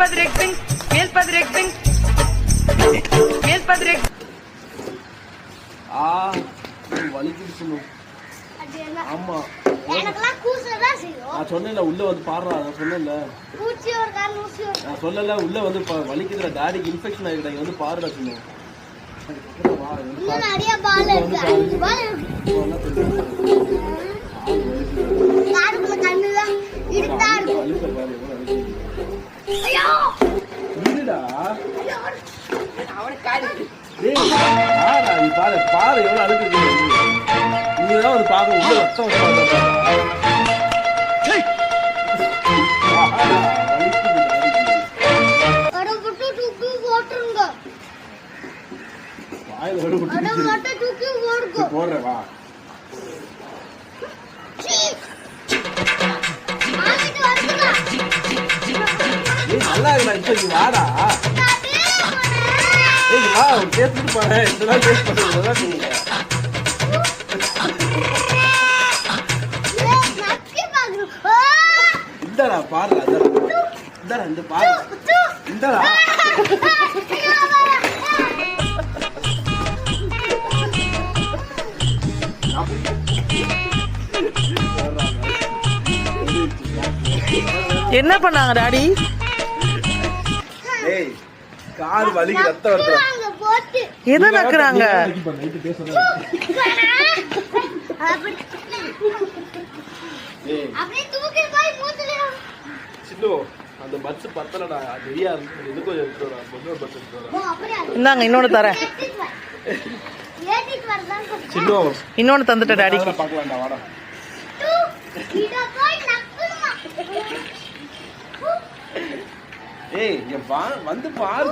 Padrekting. வலிக்குது சொல்லு. ஆமா எனக்குலாம் கூசதான் செய்யும். நான் சொன்னேன்ல உள்ள வந்து பாடுறா. நான் சொன்னேன்ல கூச்சி ஒரு கால் ஊசி ஒரு. நான் சொல்லல உள்ள வந்து வலிக்குதுடா. டாடிக்கு இன்ஃபெக்ஷன் ஆயிடுடா. இங்க வந்து பாருடா சொல்லு. இன்னும் நிறைய பால் இருக்கு. 5 பால் இருக்கு. காருக்குள்ள கண்ணுலாம் இருட்டா இருக்கு. ஐயோ இருடா. அவனுக்கு காது. டேய் ஆடா நீ பாரு எவ்வளவு அழுக்கு இருக்கு. நீதான் வந்து பாக்க உள்ள ரத்தம் வந்தா. டேய் அட புட்டு தூக்கி போட்டுருங்க. வாயில வடு புட்டு. அட மட்ட தூக்கி போடுங்க. போடுற வா. ஆமிட்டு வரதுடா. ஏய் நல்லா இருக்கடா இப்போ நீ வாடா. ஏய் வா டேஸ்ட் பண்ணு. இதெல்லாம் டேஸ்ட் பண்ணுறதா நீங்க. இந்தடா பாருடா. இந்தடா இந்த பாரு. இந்தடா. என்ன பண்ணாங்க டாடி? ஏய் கார் வலிக்கு ரத்தம் வருது. எதை நக்குறாங்க? அப்படியே தூக்கி போய் மூத்துல. சில்லு அந்த பட்ஸ் பத்தலடா. நிறைய இருக்கு. இது கொஞ்சம் எடுத்துறா. கொஞ்சம் பட்ஸ் எடுத்துறா. இந்தாங்க இன்னொன்னு தரேன். ஏத்திட்டு வரதான் சில்லு. இன்னொன்னு தந்துட்ட டாடிக்கு. பார்க்கலாம்டா வாடா. இத போய் நக்குமா. ஏய் இங்க வந்து பாரு.